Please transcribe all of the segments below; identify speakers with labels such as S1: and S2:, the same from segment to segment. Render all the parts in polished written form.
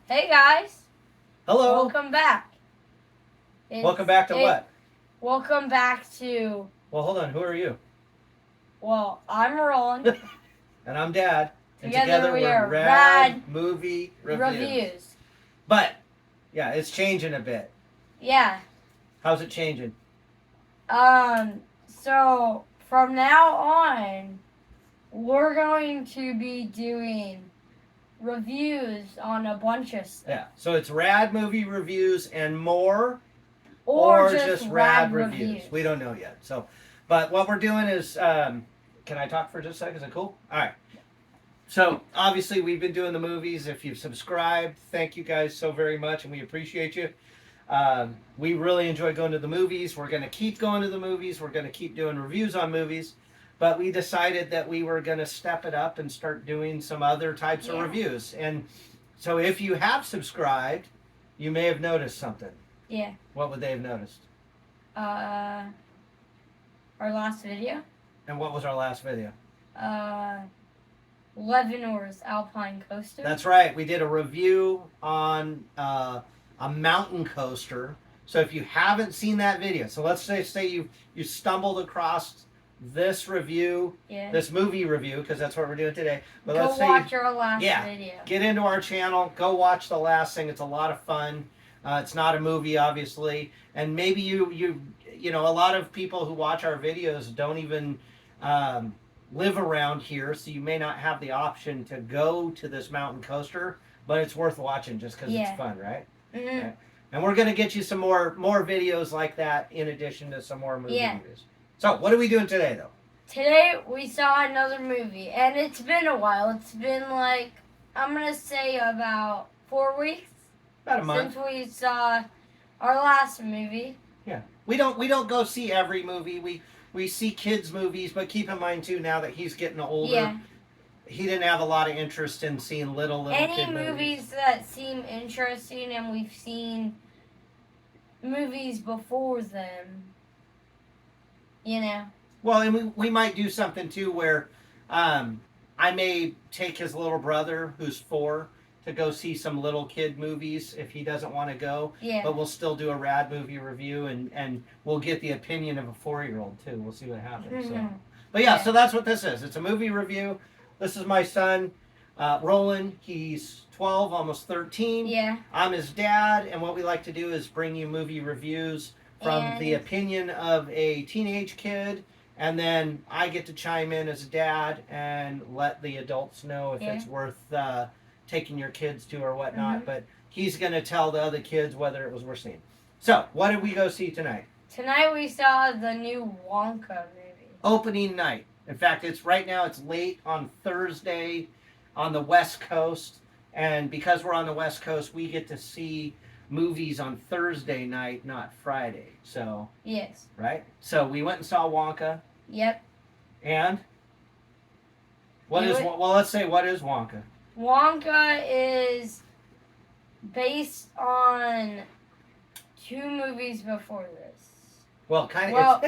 S1: Hey guys,
S2: Hello.
S1: welcome back.
S2: Welcome back to what?
S1: Welcome back to,
S2: Well, hold on. Who are you?
S1: I'm Roland.
S2: And I'm Dad. And
S1: Together we
S2: we're
S1: are
S2: Rad Movie
S1: Reviews.
S2: But, yeah, it's changing a bit.
S1: Yeah.
S2: How's it changing?
S1: So from now on, we're going to be doing reviews on a bunch of stuff.
S2: Yeah. So it's Rad Movie Reviews and more,
S1: Or just Rad Reviews.
S2: We don't know yet. So, but what we're doing is, can I talk for just a second? Is it cool? All right. So obviously we've been doing the movies. If you've subscribed, thank you guys so very much, and we appreciate you. We really enjoy going to the movies. We're going to keep going to the movies. We're going to keep doing reviews on movies. But we decided that we were going to step it up and start doing some other types of reviews. And so if you have subscribed, you may have noticed something.
S1: Yeah.
S2: What would they have noticed?
S1: Our last video.
S2: And what was our last video?
S1: Leavenor's Alpine Coaster.
S2: That's right. We did a review on a mountain coaster. So if you haven't seen that video, so let's say you stumbled across this review, this movie review, because that's what we're doing today. But
S1: let's watch our last video.
S2: Get into our channel. Go watch the last thing. It's a lot of fun. It's not a movie, obviously, and maybe you know a lot of people who watch our videos don't even live around here, so you may not have the option to go to this mountain coaster, but it's worth watching just because it's fun, right?
S1: Mm-hmm.
S2: Right? And we're going to get you some more videos like that in addition to some more movie reviews. So, what are we doing today, though?
S1: Today, we saw another movie, and it's been a while. It's been like, I'm going to say about 4 weeks.
S2: About a month.
S1: Since we saw our last movie.
S2: Yeah. We don't go see every movie. We see kids' movies, but keep in mind, too, now that he's getting older, he didn't have a lot of interest in seeing little
S1: Any
S2: kid
S1: movies that seem interesting, and we've seen movies before them, you know.
S2: Well, and we might do something, too, where I may take his little brother, who's 4, to go see some little kid movies if he doesn't want to go.
S1: Yeah.
S2: But we'll still do a Rad movie review, and we'll get the opinion of a 4-year-old, too. We'll see what happens.
S1: Mm-hmm.
S2: So. But yeah, so that's what this is. It's a movie review. This is my son, Roland. He's 12, almost 13.
S1: Yeah.
S2: I'm his dad, and what we like to do is bring you movie reviews from the opinion of a teenage kid, and then I get to chime in as a dad and let the adults know if it's worth taking your kids to or whatnot.
S1: Mm-hmm.
S2: But he's going to tell the other kids whether it was worth seeing. So, what did we go see tonight?
S1: Tonight we saw the new Wonka movie.
S2: Opening night. In fact, it's late on Thursday on the West Coast. And because we're on the West Coast, we get to see movies on Thursday night, not Friday. So,
S1: yes.
S2: Right? So, we went and saw Wonka.
S1: Yep.
S2: And? Let's say, what is Wonka?
S1: Wonka is based on 2 movies before this.
S2: Well, kind
S1: of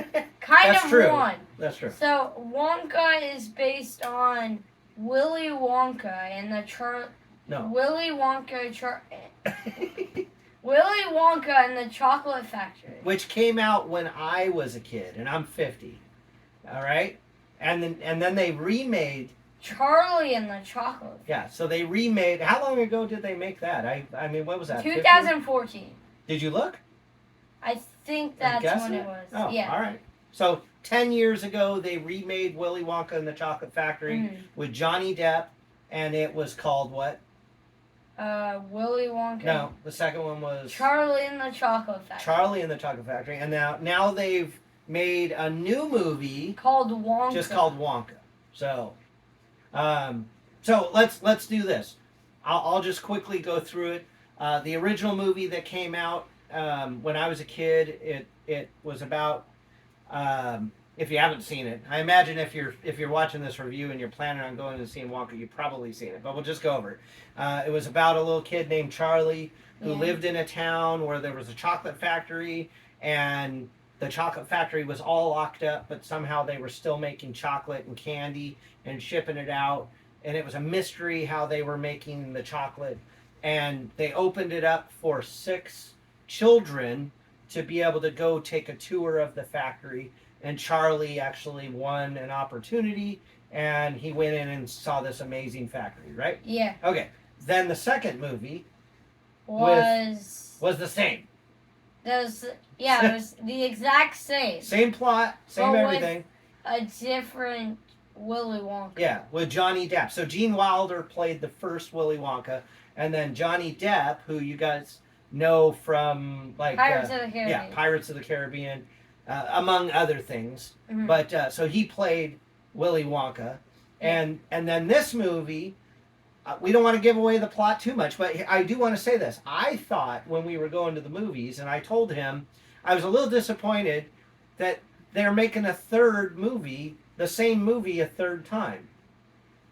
S2: true.
S1: One.
S2: That's true.
S1: So Wonka is based on Willy Wonka and the Willy Wonka Willy Wonka and the Chocolate Factory,
S2: which came out when I was a kid, and I'm 50. All right, and then they remade
S1: Charlie and the Chocolate Factory.
S2: Yeah, so they remade. How long ago did they make that? I mean, what was that?
S1: 2014.
S2: 50? Did you look?
S1: I think that's when it was.
S2: Oh,
S1: yeah.
S2: All right. So 10 years ago, they remade Willy Wonka and the Chocolate Factory with Johnny Depp, and it was called what?
S1: Willy Wonka.
S2: No, the second one was
S1: Charlie and the Chocolate Factory.
S2: Charlie and the Chocolate Factory, and now they've made a new movie
S1: called Wonka.
S2: Just called Wonka. So, let's do this. I'll just quickly go through it. The original movie that came out when I was a kid, it was about. If you haven't seen it, I imagine if you're watching this review and you're planning on going and seeing Wonka, you've probably seen it. But we'll just go over it. It was about a little kid named Charlie who lived in a town where there was a chocolate factory, and the chocolate factory was all locked up, but somehow they were still making chocolate and candy and shipping it out. And it was a mystery how they were making the chocolate. and they opened it up for 6 children to be able to go take a tour of the factory. And Charlie actually won an opportunity, and he went in and saw this amazing factory, right?
S1: Yeah.
S2: Okay. Then the second movie
S1: was
S2: the same.
S1: It was the exact same.
S2: Same plot, same everything.
S1: With a different Willy Wonka.
S2: Yeah, with Johnny Depp. So Gene Wilder played the first Willy Wonka, and then Johnny Depp, who you guys know from like
S1: Pirates of the Caribbean.
S2: Yeah, Pirates of the Caribbean, among other things.
S1: Mm-hmm.
S2: But so he played Willy Wonka, and then this movie. We don't want to give away the plot too much, but I do want to say this. I thought when we were going to the movies, and I told him, I was a little disappointed that they're making a third movie, the same movie a third time.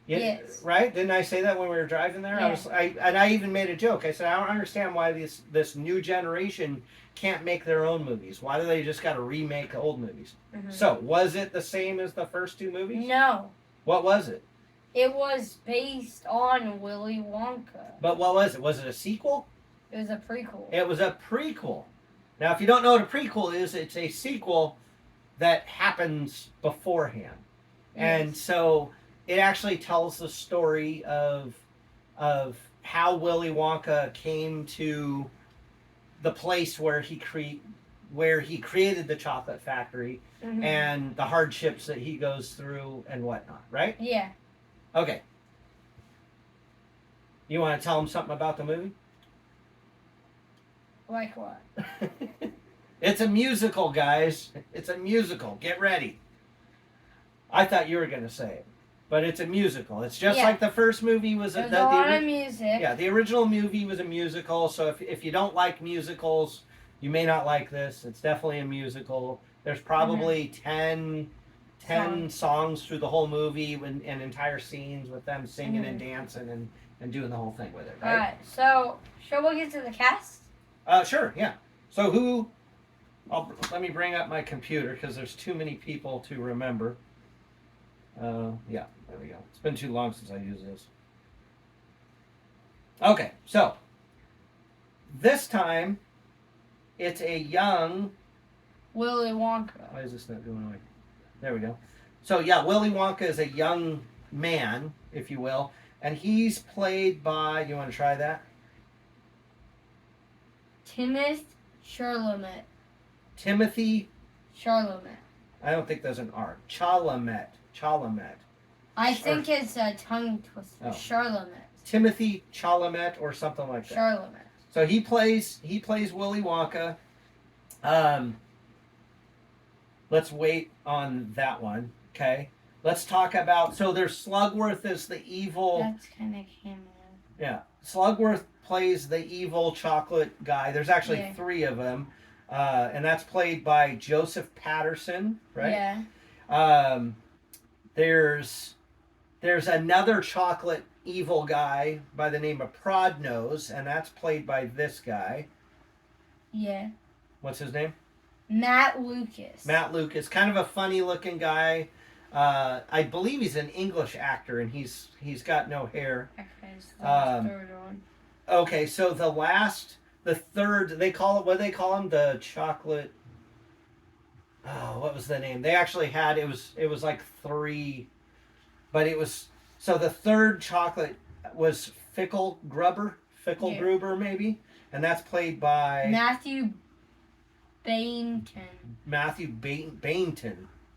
S1: Yes.
S2: Right? Didn't I say that when we were driving there?
S1: Yeah.
S2: I even made a joke. I said, I don't understand why this new generation can't make their own movies. Why do they just got to remake old movies? Mm-hmm. So, was it the same as the first 2 movies?
S1: No.
S2: What was it?
S1: It was based on Willy Wonka.
S2: But what was it? Was it a sequel?
S1: It was a prequel.
S2: It was a prequel. Now, if you don't know what a prequel is, it's a sequel that happens beforehand. Yes. And so it actually tells the story of how Willy Wonka came to the place where he created the chocolate factory, mm-hmm. and the hardships that he goes through and whatnot, right?
S1: Yeah.
S2: Okay. You want to tell them something about the movie?
S1: Like what?
S2: It's a musical, guys. It's a musical. Get ready. I thought you were going to say it, but it's a musical. It's just like the first movie was.
S1: There's a lot of music.
S2: Yeah, the original movie was a musical, so if you don't like musicals, you may not like this. It's definitely a musical. There's probably mm-hmm. 10 songs through the whole movie and entire scenes with them singing mm-hmm. and dancing and doing the whole thing with it, right?
S1: Alright, so shall we get to the cast?
S2: Sure, yeah. So let me bring up my computer because there's too many people to remember. Yeah, there we go. It's been too long since I used this. Okay, so this time it's a young
S1: Willy Wonka.
S2: Why is this not going away? There we go. So yeah, Willy Wonka is a young man, if you will, and he's played by. You want to try that?
S1: Timothy Chalamet.
S2: Timothy
S1: Chalamet.
S2: I don't think there's an R. Chalamet.
S1: I think it's a tongue twister. Oh. Chalamet.
S2: Timothy Chalamet or something like that.
S1: Chalamet.
S2: So he plays Willy Wonka. Let's wait on that one, okay? Let's talk about, so there's Slugworth as the evil.
S1: That's kind of cameo.
S2: Yeah, Slugworth plays the evil chocolate guy. There's actually 3 of them, and that's played by Joseph Patterson, right?
S1: Yeah.
S2: There's another chocolate evil guy by the name of Prodnose, and that's played by this guy.
S1: Yeah.
S2: What's his name?
S1: Matt Lucas.
S2: Matt Lucas, kind of a funny-looking guy. I believe he's an English actor, and he's got no hair.
S1: Okay, so the third one.
S2: Okay, so the third, they call it, what do they call him? The chocolate. Oh, what was the name? They actually had it was like 3, but it was so the third chocolate was Fickle Gruber maybe, and that's played by
S1: Matthew Bainton.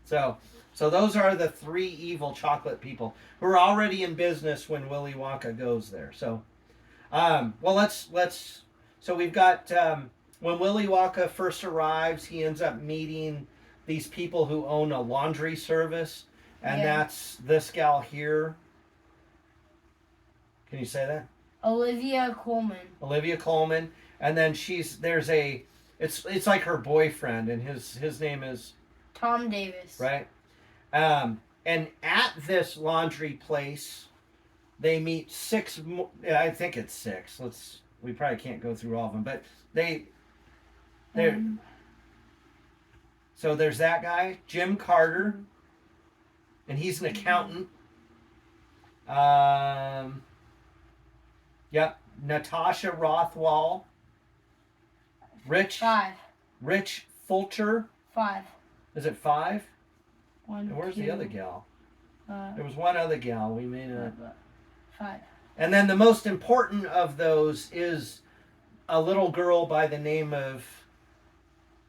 S2: So those are the 3 evil chocolate people who are already in business when Willy Wonka goes there. So, so we've got when Willy Wonka first arrives, he ends up meeting these people who own a laundry service, and that's this gal here. Can you say that?
S1: Olivia Colman,
S2: and then it's like her boyfriend, and his name is
S1: Tom Davis.
S2: Right. And at this laundry place, they meet 6. I think it's 6. We probably can't go through all of them, but they're. So there's that guy, Jim Carter, and he's an accountant. Yep, Natasha Rothwell, Rich
S1: 5.
S2: Rich Fulcher.
S1: 5.
S2: Is it 5?
S1: 1.
S2: And where's
S1: 2,
S2: the other gal? There was
S1: 5.
S2: one other gal. We made a
S1: 5.
S2: And then the most important of those is a little girl by the name of.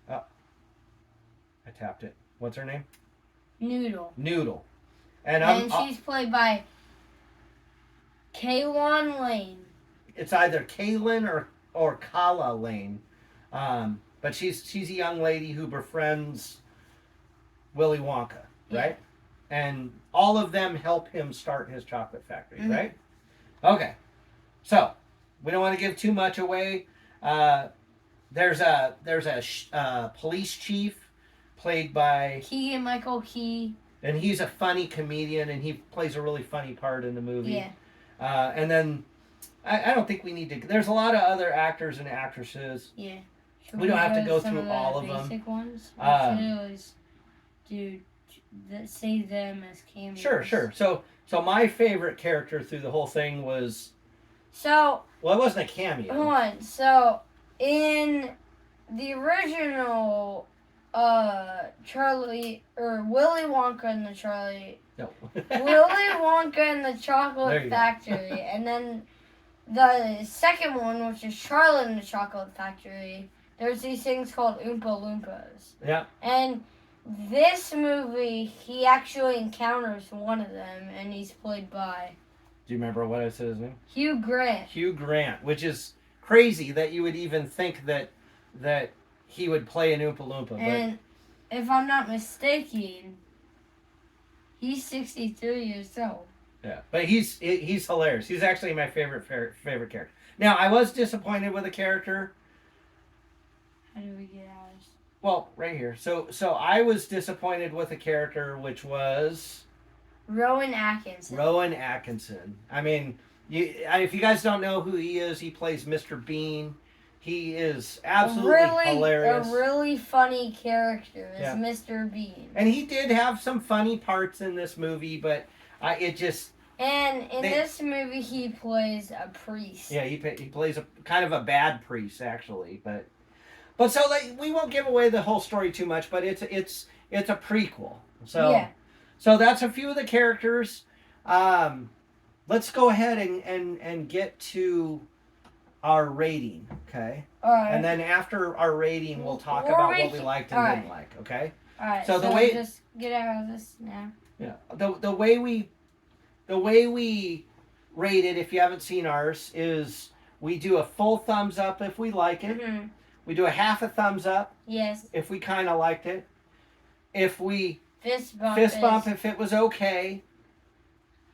S2: Oh, I tapped it. What's her name?
S1: Noodle.
S2: Noodle.
S1: And she's played by Kaylon Lane.
S2: It's either Kaylin or Kala Lane. But she's a young lady who befriends Willy Wonka, right? Yeah. And all of them help him start his chocolate factory, right? Okay. So, we don't want to give too much away. There's a police chief played by
S1: Keegan-Michael Key.
S2: And he's a funny comedian, and he plays a really funny part in the movie.
S1: Yeah.
S2: And then, I don't think we need to. There's a lot of other actors and actresses.
S1: Yeah.
S2: We don't have to go through all of them.
S1: Basic ones. Say them as cameos.
S2: Sure. So my favorite character through the whole thing was.
S1: Well,
S2: it wasn't a cameo.
S1: Hold on. So in the original, Willy Wonka and the Willy Wonka and the Chocolate Factory, and then the second one, which is Charlie and the Chocolate Factory. There's these things called Oompa Loompas.
S2: Yeah.
S1: And this movie, he actually encounters one of them, and he's played by.
S2: Do you remember what I said his name?
S1: Hugh Grant.
S2: Hugh Grant, which is crazy that you would even think that he would play an Oompa Loompa.
S1: And if I'm not mistaken, he's 63 years old.
S2: Yeah, but he's hilarious. He's actually my favorite character. Now, I was disappointed with the character.
S1: How do we get ours?
S2: Well, right here. So I was disappointed with the character, which was
S1: Rowan Atkinson.
S2: I mean, if you guys don't know who he is, he plays Mr. Bean. He is absolutely hilarious.
S1: A really funny character is Mr. Bean.
S2: And he did have some funny parts in this movie, but it just...
S1: And in this movie, he plays a priest.
S2: Yeah, he plays a kind of a bad priest, actually, but so we won't give away the whole story too much, but it's a prequel. So that's a few of the characters. Let's go ahead and get to our rating, okay?
S1: All right.
S2: And then after our rating, we'll talk about what we liked and didn't like, okay?
S1: All right.
S2: So
S1: just get out of this now.
S2: Yeah. The way we rate it, if you haven't seen ours, is we do a full thumbs up if we like it.
S1: Mm-hmm.
S2: We do a half a thumbs up.
S1: Yes.
S2: If we kind of liked it. If we
S1: fist bump
S2: if it was okay.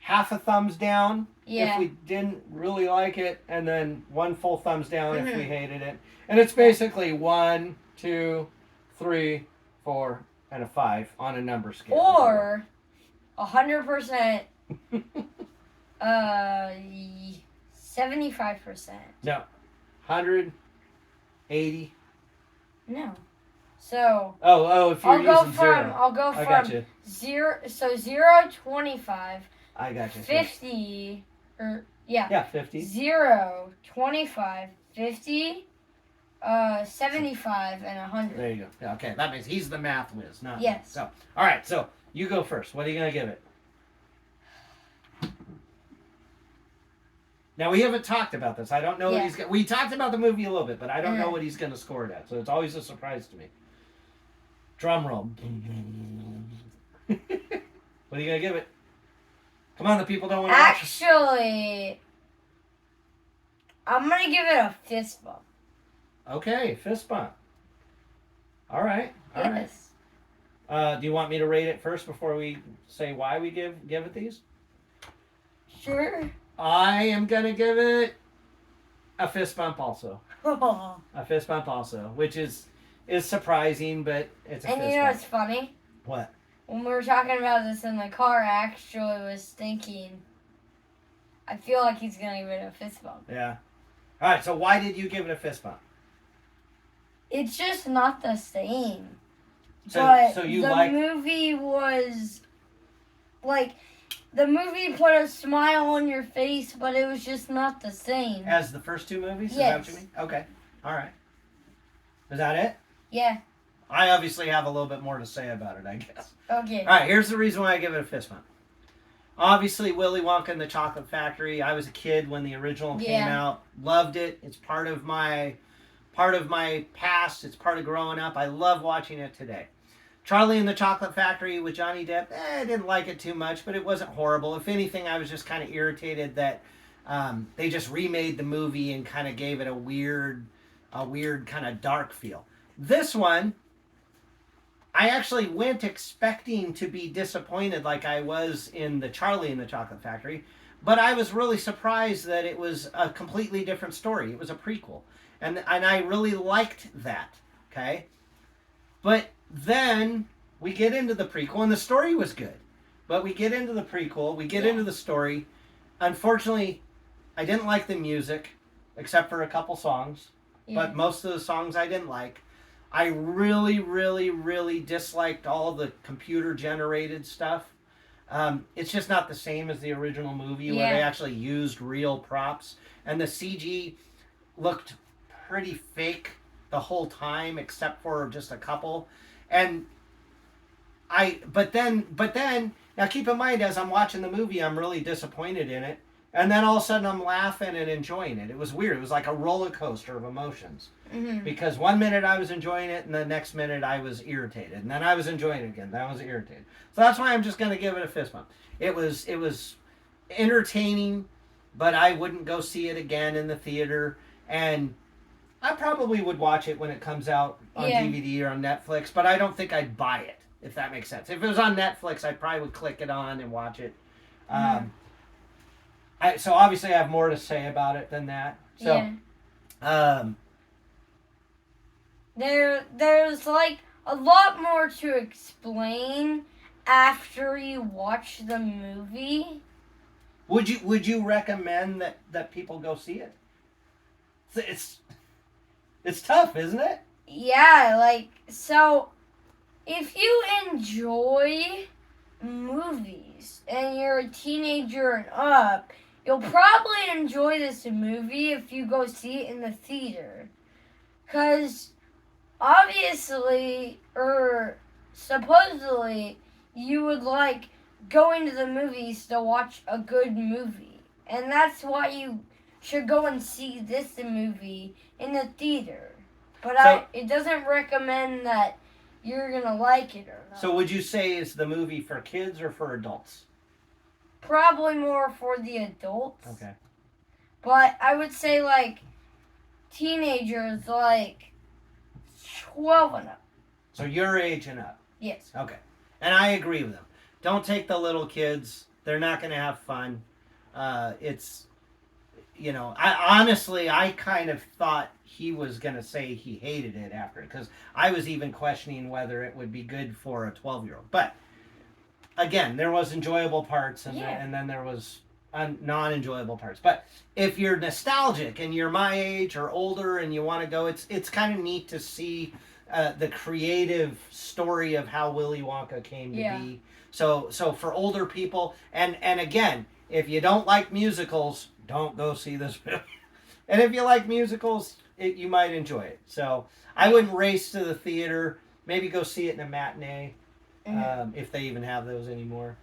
S2: Half a thumbs down if we didn't really like it, and then one full thumbs down if we hated it. And it's basically 1, 2, 3, 4, and a 5 on a number scale.
S1: Or 100%. 75%.
S2: No. 180.
S1: No. So.
S2: If you're using zero.
S1: I'll go from
S2: I got you.
S1: 0. So 0, 25.
S2: I got you.
S1: 50.
S2: Yeah, 50.
S1: 0, 25, 50, 75, and 100.
S2: There you go. Yeah, okay, that means he's the math whiz. Not
S1: yes.
S2: So, all right, so you go first. What are you going to give it? Now, we haven't talked about this. I don't know what he's going to... We talked about the movie a little bit, but I don't know what he's going to score it at. So it's always a surprise to me. Drum roll. What are you going to give it? Come on, the people don't want to watch.
S1: Actually, I'm going to give it a fist bump.
S2: Okay, fist bump. All right.
S1: Yes.
S2: Do you want me to rate it first before we say why we give it these?
S1: Sure.
S2: I am going to give it a fist bump also. A fist bump also, which is surprising, but it's a fist bump.
S1: And you know what's funny?
S2: What?
S1: When we were talking about this in the car, I actually was thinking, I feel like he's going to give it a fist bump.
S2: Yeah. All right, so why did you give it a fist bump?
S1: It's just not the same.
S2: So you
S1: the movie was, like, the movie put a smile on your face, but it was just not the same.
S2: As the first two movies? Is
S1: yes.
S2: that what you mean? Okay. All right. Is that it?
S1: Yeah.
S2: I obviously have a little bit more to say about it, I guess.
S1: Okay.
S2: All right, here's the reason why I give it a fist bump. Obviously, Willy Wonka and the Chocolate Factory. I was a kid when the original came out. Loved it. It's part of my past. It's part of growing up. I love watching it today. Charlie and the Chocolate Factory with Johnny Depp. I didn't like it too much, but it wasn't horrible. If anything, I was just kind of irritated that they just remade the movie and kind of gave it a weird kind of dark feel. This one, I actually went expecting to be disappointed like I was in the Charlie and the Chocolate Factory, but I was really surprised that it was a completely different story. It was a prequel, and I really liked that, okay? But then we get into the prequel, and the story was good, but we get into the prequel, we get into the story. Unfortunately, I didn't like the music, except for a couple songs, but most of the songs I didn't like. I really, really, really disliked all the computer-generated stuff. It's just not the same as the original movie where they actually used real props. And the CG looked pretty fake the whole time, except for just a couple. But then, now keep in mind, as I'm watching the movie, I'm really disappointed in it. And then all of a sudden I'm laughing and enjoying it. It was weird. It was like a roller coaster of emotions. Mm-hmm. Because one minute I was enjoying it and the next minute I was irritated. And then I was enjoying it again. Then I was irritated. So that's why I'm just going to give it a fist bump. It was entertaining, but I wouldn't go see it again in the theater. And I probably would watch it when it comes out on DVD or on Netflix, but I don't think I'd buy it, if that makes sense. If it was on Netflix, I probably would click it on and watch it. So obviously I have more to say about it than that. So,
S1: there's like a lot more to explain after you watch the movie.
S2: Would you recommend that people go see it? It's tough, isn't it?
S1: Yeah, so if you enjoy movies and you're a teenager and up, you'll probably enjoy this movie if you go see it in the theater. Because obviously, or supposedly, you would like going to the movies to watch a good movie. And that's why you should go and see this movie in the theater. But it doesn't recommend that you're going to like it or not.
S2: So would you say it's the movie for kids or for adults?
S1: Probably more for the adults.
S2: Okay.
S1: But I would say, teenagers, 12 and up.
S2: So your age and up?
S1: Yes.
S2: Okay. And I agree with them. Don't take the little kids. They're not going to have fun. I kind of thought he was going to say he hated it after it, because I was even questioning whether it would be good for a 12-year-old. But again, there was enjoyable parts, and then there was non-enjoyable parts. But if you're nostalgic and you're my age or older and you want to go, it's kind of neat to see the creative story of how Willy Wonka came to be. So for older people, and again, if you don't like musicals, don't go see this film. And if you like musicals, you might enjoy it. So I wouldn't race to the theater. Maybe go see it in a matinee, if they even have those anymore.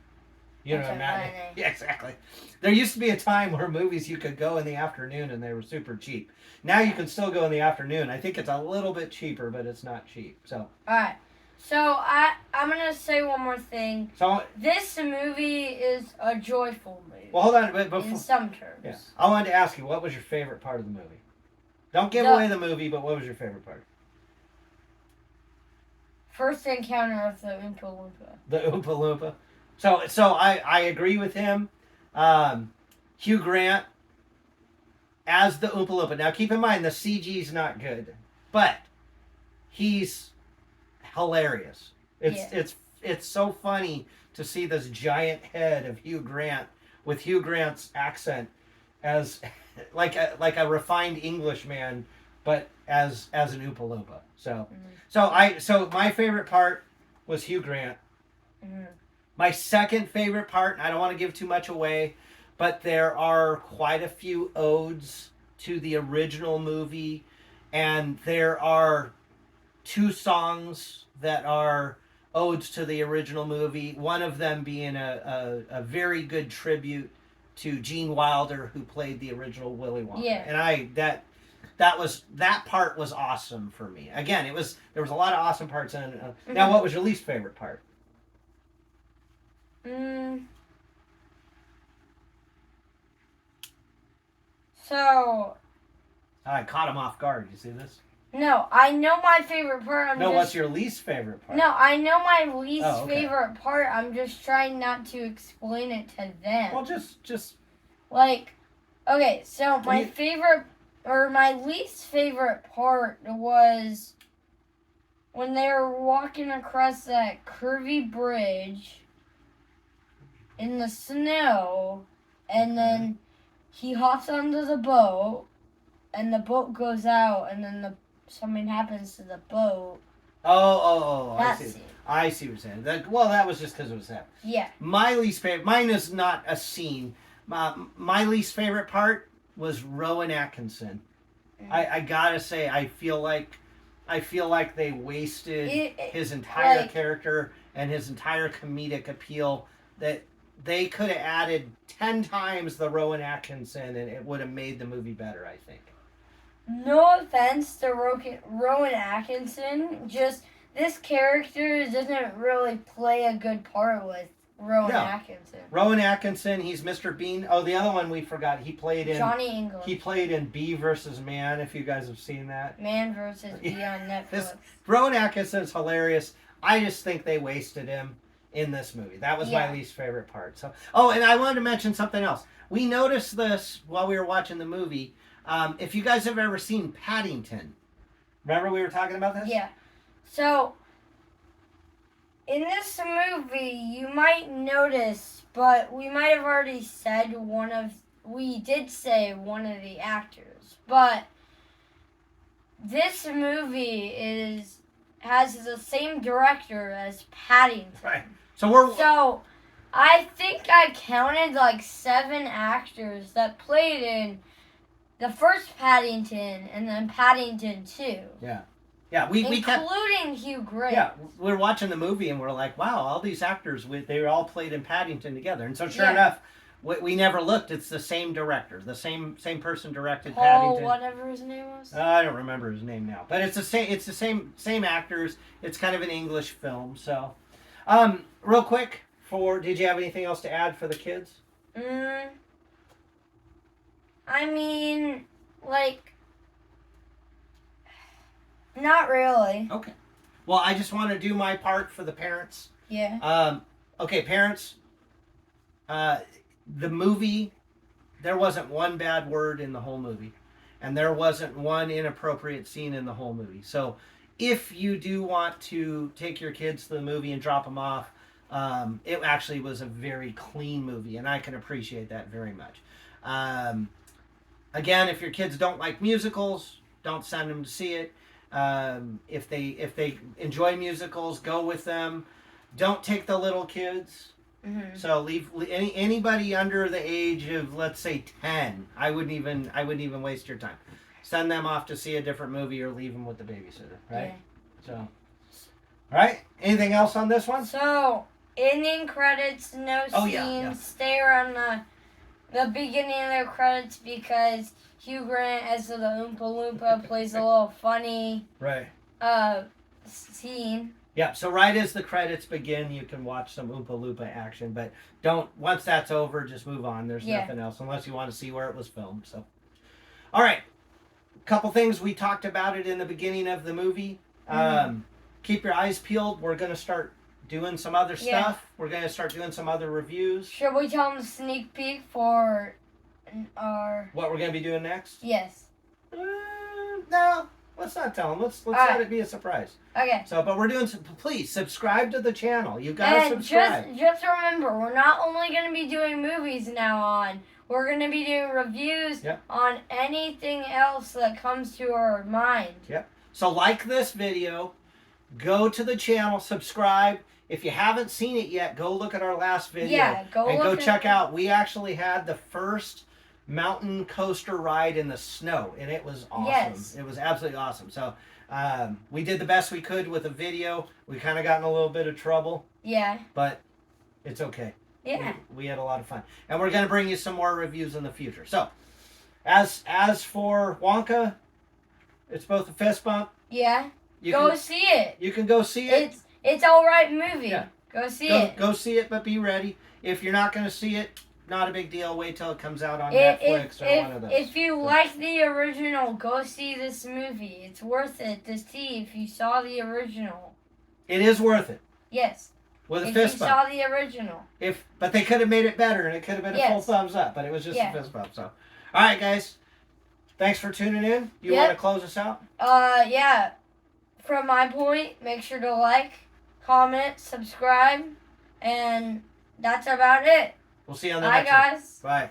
S2: You know, a matinee. Yeah, exactly. There used to be a time where movies you could go in the afternoon and they were super cheap. Now you can still go in the afternoon. I think it's a little bit cheaper, but it's not cheap. So.
S1: All right. So I'm gonna say one more thing.
S2: So
S1: this movie is a joyful movie.
S2: Well, hold on. Before,
S1: in some terms.
S2: Yeah. I wanted to ask you, what was your favorite part of the movie? Don't give away the movie, but what was your favorite part?
S1: First encounter of the Oompa Loompa.
S2: The Oompa Loompa. So I agree with him. Hugh Grant as the Oompa Loompa. Now keep in mind the CG's not good, but he's hilarious. It's so funny to see this giant head of Hugh Grant with Hugh Grant's accent as like a refined Englishman, but as an Oompa Loompa. So my favorite part was Hugh Grant. My second favorite part, I don't want to give too much away, but there are quite a few odes to the original movie, and there are two songs that are odes to the original movie. One of them being a very good tribute to Gene Wilder, who played the original Willy Wonka.
S1: Yeah.
S2: And that part was awesome for me. Again, there was a lot of awesome parts in it. Now, what was your least favorite part?
S1: So.
S2: I caught him off guard. You see this?
S1: No, I know my favorite part.
S2: What's your least favorite part?
S1: No, I know my least favorite part. I'm just trying not to explain it to them.
S2: Well, just
S1: like, okay. So my least favorite part was when they were walking across that curvy bridge in the snow, and then he hops onto the boat, and the boat goes out, and then something happens to the boat.
S2: I see what you're saying. That was just because it was that.
S1: Yeah.
S2: My least favorite, mine is not a scene. My least favorite part was Rowan Atkinson. I gotta say, I feel like they wasted his entire character and his entire comedic appeal. That they could have added 10 times the Rowan Atkinson, and it would have made the movie better, I think.
S1: No offense to Rowan Atkinson, just this character doesn't really play a good part with Rowan Atkinson.
S2: Rowan Atkinson, he's Mr. Bean. Oh, the other one we forgot. He played in
S1: Johnny English.
S2: He played in Bee vs. Man. If you guys have seen that.
S1: Man vs. Bee on Netflix.
S2: Rowan Atkinson's hilarious. I just think they wasted him in this movie. That was my least favorite part. So, and I wanted to mention something else. We noticed this while we were watching the movie. If you guys have ever seen Paddington, remember we were talking about this?
S1: Yeah. So, in this movie, you might notice, but we might have already said we did say one of the actors, but this movie has the same director as Paddington.
S2: Right. So
S1: I think I counted like 7 actors that played in the first Paddington and then Paddington 2.
S2: Yeah. Yeah,
S1: including Hugh Grant.
S2: Yeah, we're watching the movie and we're like, wow, all these actors, they all played in Paddington together. And so sure enough, we never looked. It's the same director. The same person directed Paddington.
S1: Whatever his name was.
S2: I don't remember his name now. But it's the same actors. It's kind of an English film. So, real quick, did you have anything else to add for the kids?
S1: I mean, not really.
S2: Okay. Well, I just want to do my part for the parents.
S1: Yeah.
S2: Okay, parents. The movie, there wasn't one bad word in the whole movie. And there wasn't one inappropriate scene in the whole movie. So, if you do want to take your kids to the movie and drop them off, it actually was a very clean movie. And I can appreciate that very much. Again, if your kids don't like musicals, don't send them to see it. If they enjoy musicals, go with them. Don't take the little kids. Mm-hmm. So leave anybody under the age of, let's say, 10. I wouldn't even waste your time. Send them off to see a different movie or leave them with the babysitter. Right. Yeah. So, all right. Anything else on this one?
S1: So ending credits, no scenes. Yeah. Stay around the beginning of the credits because Hugh Grant as the Oompa Loompa plays a little funny scene.
S2: Yeah, so right as the credits begin, you can watch some Oompa Loompa action, but once that's over, just move on. There's nothing else, unless you want to see where it was filmed. So, all right, couple things. We talked about it in the beginning of the movie. Keep your eyes peeled. We're going to start doing some other stuff. We're going to start doing some other reviews.
S1: Should we tell them a sneak peek for
S2: what we're going to be doing next?
S1: Yes.
S2: No, let's not tell them. Let's let it be a surprise.
S1: Okay.
S2: So, but we're doing please subscribe to the channel. You got to subscribe.
S1: Just remember, we're not only going to be doing movies now on. We're going to be doing reviews on anything else that comes to our mind.
S2: Yep. So like this video, go to the channel, subscribe. if you haven't seen it yet, go look at our last video.
S1: Yeah,
S2: go check out. We actually had the first mountain coaster ride in the snow, and it was awesome.
S1: Yes.
S2: It was absolutely awesome. So we did the best we could with the video. We kind of got in a little bit of trouble.
S1: Yeah.
S2: But it's okay.
S1: Yeah.
S2: We had a lot of fun. And we're going to bring you some more reviews in the future. So, as for Wonka, it's both a fist bump.
S1: Yeah. Go see it.
S2: You can go see it.
S1: It's all right movie.
S2: Yeah.
S1: Go see it.
S2: Go see it, but be ready. If you're not going to see it, not a big deal. Wait till it comes out on Netflix or one of those.
S1: If you like the original, go see this movie. It's worth it to see if you saw the original.
S2: It is worth it.
S1: Yes.
S2: With a fist bump.
S1: If you saw the original.
S2: But they could have made it better, and it could have been a full thumbs up, but it was just a fist bump. So, all right, guys. Thanks for tuning in. You want to close us out?
S1: Yeah. From my point, make sure to like, comment, subscribe, and that's about it.
S2: We'll see you on the next one.
S1: Bye, guys.
S2: Bye.